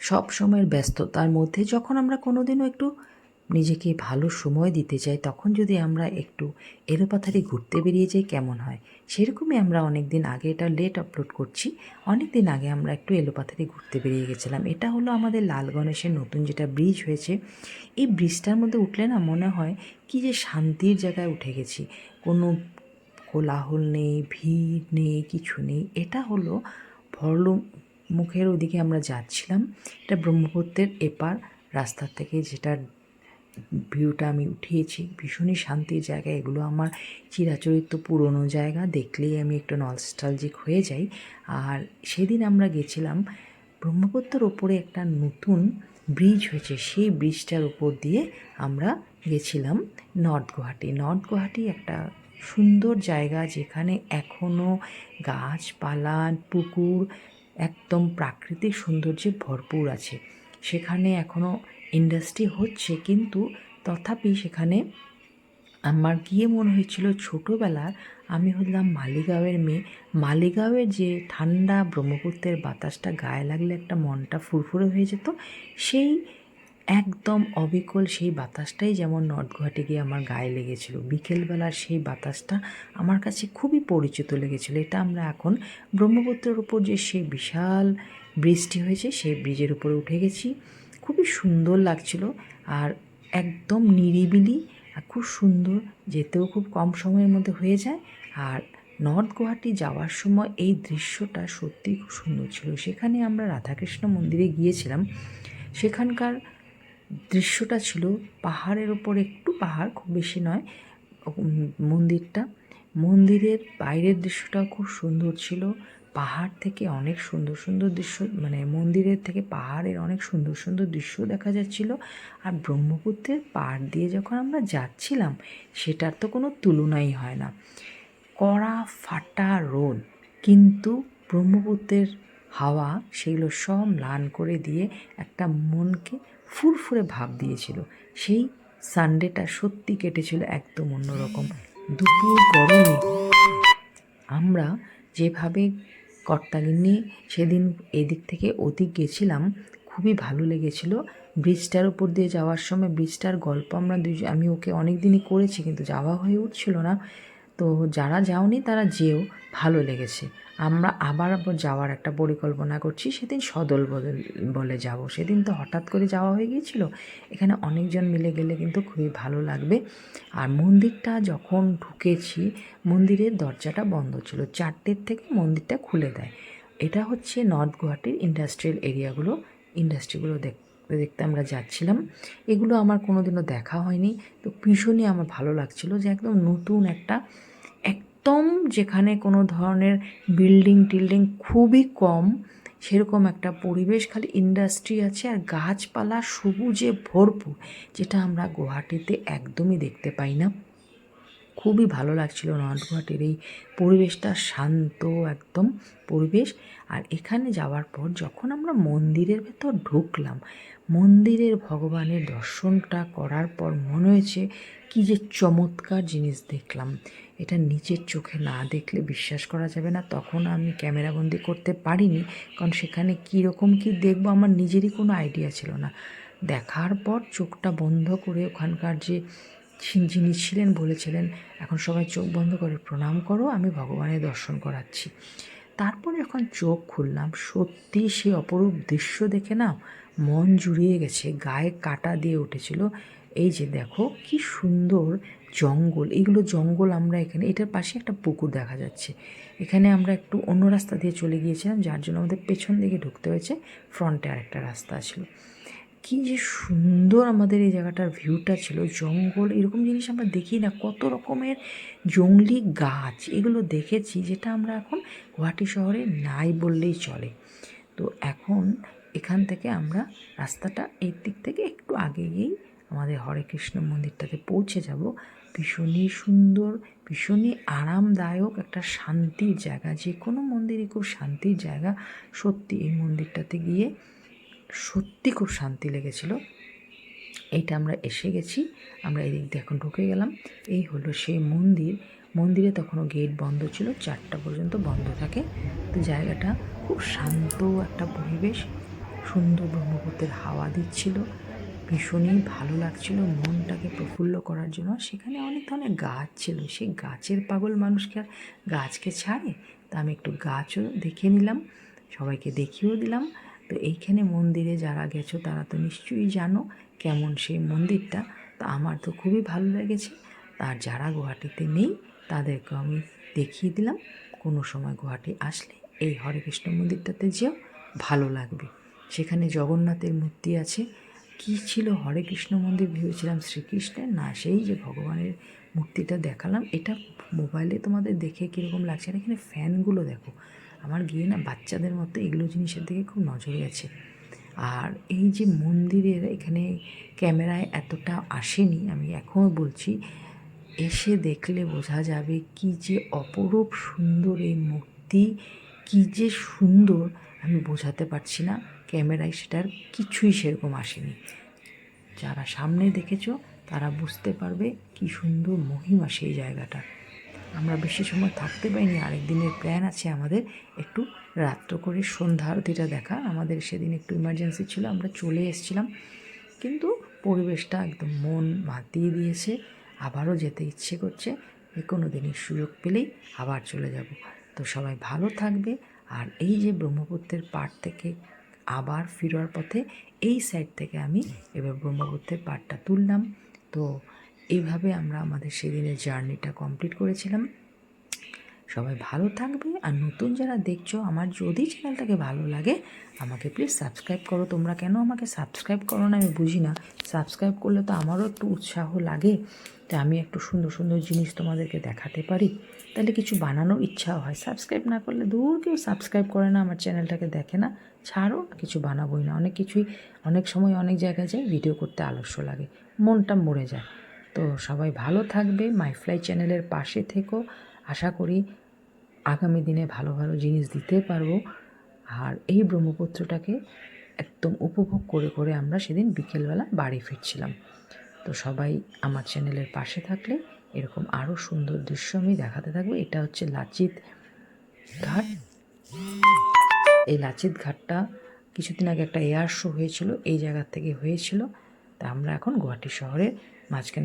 সব সময়ের ব্যস্ততার মধ্যে যখন আমরা কোনোদিনও একটু নিজেকে ভালো সময় দিতে চাই, তখন যদি আমরা একটু এলোপাথারি ঘুরতে বেরিয়ে যাই কেমন হয়। সেরকমই আমরা অনেক দিন আগে, এটা লেট আপলোড করছি, অনেক দিন আগে আমরা একটু এলোপাথারি ঘুরতে বেরিয়ে গেছিলাম। এটা হলো আমাদের লাল গণেশের নতুন যেটা ব্রিজ হয়েছে, এই ব্রিজটার মধ্যে উঠলে না মনে হয় কি যে শান্তির জায়গায় উঠে গেছি। কোনো কোলাহল নেই, ভিড় নেই, কিছু নেই। এটা হলো মুখের ওদিকে আমরা যাচ্ছিলাম। এটা ব্রহ্মপুত্রের এপার রাস্তার থেকে যেটার ভিউটা আমি উঠিয়েছি, ভীষণই শান্তির জায়গা। এগুলো আমার চিরাচরিত পুরনো জায়গা, দেখলেই আমি একটু নস্টালজিক হয়ে যাই। আর সেদিন আমরা গেছিলাম ব্রহ্মপুত্রের ওপরে একটা নতুন ব্রিজ হয়েছে, সেই ব্রিজটার উপর দিয়ে আমরা গেছিলাম নর্থ গুয়াহাটি। নর্থ গুয়াহাটি একটা সুন্দর জায়গা, যেখানে এখনও গাছপালা, পুকুর, একদম প্রাকৃতিক সৌন্দর্যে ভরপুর আছে। সেখানে এখনও ইন্ডাস্ট্রি হচ্ছে, কিন্তু তথাপি সেখানে আমার গিয়ে মনে হয়েছিল ছোটোবেলার আমি হলাম মালিগাঁওয়ের মেয়ে। মালিগাঁওয়ের যে ঠান্ডা ব্রহ্মপুত্রের বাতাসটা গায়ে লাগলে একটা মনটা ফুরফুরে হয়ে যেত, সেই একদম অবিকল সেই বাতাসটাই যেমন নর্থ গুয়াহাটি গিয়ে আমার গায়ে লেগেছিল। বিকেলবেলার সেই বাতাসটা আমার কাছে খুবই পরিচিত লেগেছিল। এটা আমরা এখন ব্রহ্মপুত্রের উপর যে সেই বিশাল ব্রিজটি হয়েছে, সেই ব্রিজের উপরে উঠে গেছি। খুবই সুন্দর লাগছিল, আর একদম নিরিবিলি, আর খুব সুন্দর, যেতেও খুব কম সময়ের মধ্যে হয়ে যায়। আর নর্থ গুয়াহাটি যাওয়ার সময় এই দৃশ্যটা সত্যিই খুব সুন্দর ছিল। সেখানে আমরা রাধাকৃষ্ণ মন্দিরে গিয়েছিলাম। সেখানকার দৃশ্যটা ছিল পাহাড়ের ওপর, একটু পাহাড়, খুব বেশি নয় মন্দিরটা। মন্দিরের বাইরের দৃশ্যটাও খুব সুন্দর ছিল। পাহাড় থেকে অনেক সুন্দর সুন্দর দৃশ্য, মানে মন্দিরের থেকে পাহাড়ের অনেক সুন্দর সুন্দর দৃশ্য দেখা যাচ্ছিল। আর ব্রহ্মপুত্রের পাড় দিয়ে যখন আমরা যাচ্ছিলাম, সেটার তো কোনো তুলনাই হয় না। কড়া ফাটা রোদ, কিন্তু ব্রহ্মপুত্রের হাওয়া সেগুলো সব ম্লান করে দিয়ে একটা মনকে ফুরফুরে ভাব দিয়েছিল। সেই সানডেটা সত্যি কেটেছিল একদম অন্যরকম। দুপুর গরমে আমরা যেভাবে কর্তাগিন্নি সেদিন এদিক থেকে ওদিক গেছিলাম, খুবই ভালো লেগেছিল। ব্রিজটার উপর দিয়ে যাওয়ার সময় ব্রিজটার গল্প আমরা আমি ওকে অনেক দিনই করেছি, কিন্তু যাওয়া হয়ে উঠছিল না। তো যারা যাওনি তারা যেও, ভালো লেগেছে। আমরা আবার যাওয়ার একটা পরিকল্পনা করছি, সেদিন সদল বলে যাব। সেদিন তো হঠাৎ করে যাওয়া হয়ে গিয়েছিল। এখানে অনেকজন মিলে গেলে কিন্তু খুবই ভালো লাগবে। আর মন্দিরটা যখন ঢুকেছি, মন্দিরের দরজাটা বন্ধ ছিল, 4টের থেকে মন্দিরটা খুলে দেয়। এটা হচ্ছে নর্থ গুয়াহাটির ইন্ডাস্ট্রিগুলো দেখতে আমরা যাচ্ছিলাম। এগুলো আমার কোনোদিনও দেখা হয়নি, তো ভীষণই আমার ভালো লাগছিল যে একদম নতুন একটা, একদম যেখানে কোনো ধরনের টিল্ডিং খুবই কম, সেরকম একটা পরিবেশ, খালি ইন্ডাস্ট্রি আছে আর গাছপালা সবুজে ভরপুর, যেটা আমরা গুয়াহাটিতে একদমই দেখতে পাই না। খুবই ভালো লাগছিল নর্থ গুয়াহাটির এই পরিবেশটা, শান্ত একদম পরিবেশ। আর এখানে যাওয়ার পর যখন আমরা মন্দিরের ভেতর ঢুকলাম, মন্দিরের ভগবানের দর্শনটা করার পর মনে হয়েছে কি যে চমৎকার জিনিস দেখলাম। এটা নিজের চোখে না দেখলে বিশ্বাস করা যাবে না। তখন আমি ক্যামেরাবন্দি করতে পারিনি, কারণ সেখানে কীরকম কী দেখবো আমার নিজেরই কোনো আইডিয়া ছিল না। দেখার পর চোখটা বন্ধ করে ওখানকার যে যিনি ছিলেন বলেছিলেন, এখন সবাই চোখ বন্ধ করে প্রণাম করো, আমি ভগবানের দর্শন করাচ্ছি। তারপরে যখন চোখ খুললাম, সত্যি সেই অপরূপ দৃশ্য দেখে না মন জুড়িয়ে গেছে, গায়ে কাঁটা দিয়ে উঠেছিল। এই যে দেখো কি সুন্দর জঙ্গল, এগুলো জঙ্গল। আমরা এখানে, এটার পাশে একটা পুকুর দেখা যাচ্ছে। এখানে আমরা একটু অন্য রাস্তা দিয়ে চলে গিয়েছিলাম, যার জন্য আমাদের পেছন দিকে ঢুকতে হয়েছে, ফ্রন্টে আরেকটা রাস্তা ছিল। কি যে সুন্দর আমাদের এই জায়গাটার ভিউটা ছিল, জঙ্গল, এরকম জিনিস আমরা দেখি না। কত রকমের জংলি গাছ, এগুলো দেখেছি, যেটা আমরা এখন গুয়াহাটি শহরে নাই বললেই চলে। তো এখন এখান থেকে আমরা রাস্তাটা এই দিক থেকে একটু আগে গিয়েই আমাদের হরে কৃষ্ণ মন্দিরটাতে পৌঁছে যাব। ভীষণই সুন্দর, ভীষণই আরামদায়ক একটা শান্তির জায়গা। যে কোনো মন্দিরই খুব শান্তির জায়গা। সত্যি এই মন্দিরটাতে গিয়ে সত্যি খুব শান্তি লেগেছিল। এইটা আমরা এসে গেছি, আমরা এদিক দিয়ে এখন ঢুকে গেলাম। এই হলো সেই মন্দির। মন্দিরে তখনও গেট বন্ধ ছিল, 4টা পর্যন্ত বন্ধ থাকে। তো জায়গাটা খুব শান্ত একটা পরিবেশ, সুন্দর ব্রহ্মপুত্রের হাওয়া দিচ্ছিল, ভীষণই ভালো লাগছিল মনটাকে প্রফুল্ল করার জন্য। সেখানে অনেক ধরনের গাছ ছিল, সেই গাছের পাগল মানুষকে আর গাছকে ছাড়ে। তা আমি একটু গাছও দেখে নিলাম, সবাইকে দেখিয়েও দিলাম। তো এইখানে মন্দিরে যারা গেছো তারা তো নিশ্চয়ই জানো কেমন সেই মন্দিরটা। তো আমার তো খুবই ভালো লেগেছে। আর যারা গুয়াহাটিতে নেই তাদেরকে আমি দেখিয়ে দিলাম, কোনো সময় গুয়াহাটি আসলে এই হরে কৃষ্ণ মন্দিরটাতে যেও, ভালো লাগবে। সেখানে জগন্নাথের মূর্তি আছে। কি ছিল হরে কৃষ্ণ মন্দির ভেবেছিলাম শ্রীকৃষ্ণের, না সেই যে ভগবানের মূর্তিটা দেখালাম। এটা মোবাইলে তোমাদের দেখে কীরকম লাগছে, আর এখানে ফ্যানগুলো দেখো, আমার গিয়ে না বাচ্চাদের মতো এগুলো জিনিসের দিকে খুব নজর গেছে। আর এই যে মন্দিরের এখানে ক্যামেরায় এতটা আসেনি, আমি এখনও বলছি, এসে দেখলে বোঝা যাবে কি যে অপরূপ সুন্দর এই মূর্তি, কি যে সুন্দর আমি বোঝাতে পারছি না। ক্যামেরায় সেটার কিছুই সেরকম আসেনি। যারা সামনে দেখেছো তারা বুঝতে পারবে কি সুন্দর মহিমা সেই জায়গাটা। আমরা বেশি সময় থাকতে পারিনি, আরেক দিনের প্ল্যান আছে আমাদের একটু রাত্র করে সন্ধ্যা আরতিটা দেখা। আমাদের সেদিন একটু ইমার্জেন্সি ছিল, আমরা চলে এসেছিলাম, কিন্তু পরিবেশটা একদম মন মাতিয়ে দিয়েছে, আবারও যেতে ইচ্ছে করছে। কোনো দিনের সুযোগ পেলেই আবার চলে যাব। তো সবাই ভালো থাকবে। আর এই যে ব্রহ্মপুত্রের পাড় থেকে আবার ফিরবার পথে এই সাইড থেকে আমি এবার ব্রহ্মপুত্রের পাড়টা তুললাম। তো এইভাবে আমরা আমাদের সেদিনের জার্নিটা কমপ্লিট করেছিলাম। সবাই ভালো থাকবে। আর নতুন যারা দেখছো, আমার যদি চ্যানেলটাকে ভালো লাগে আমাকে প্লিজ সাবস্ক্রাইব করো। তোমরা কেন আমাকে সাবস্ক্রাইব করো না আমি বুঝি না। সাবস্ক্রাইব করলে তো আমারও একটু উৎসাহ লাগে, যে আমি একটু সুন্দর সুন্দর জিনিস তোমাদেরকে দেখাতে পারি, তাহলে কিছু বানানোর ইচ্ছাও হয়। সাবস্ক্রাইব না করলে দূর কেউ সাবস্ক্রাইব করে না, আমার চ্যানেলটাকে দেখে না, ছাড়ো, কিছু বানাবোই না। অনেক সময় অনেক জায়গায় যাই, ভিডিও করতে আলস্য লাগে, মনটা মরে যায়। তো সবাই ভালো থাকবে, মাইফ্লাই চ্যানেলের পাশে থেকো। আশা করি আগামী দিনে ভালো ভালো জিনিস দিতে পারবো। আর এই ব্রহ্মপুত্রটাকে একদম উপভোগ করে করে আমরা সেদিন বিকেলবেলা বাড়ি ফিরছিলাম। তো সবাই আমার চ্যানেলের পাশে থাকলে এরকম আরও সুন্দর দৃশ্য আমি দেখাতে থাকবো। এটা হচ্ছে লাচিত ঘাট। এই লাচিত ঘাটটা কিছুদিন আগে একটা এয়ার শো হয়েছিল, এই জায়গার থেকে হয়েছিল। তা আমরা এখন গুয়াহাটি শহরের মাঝখানে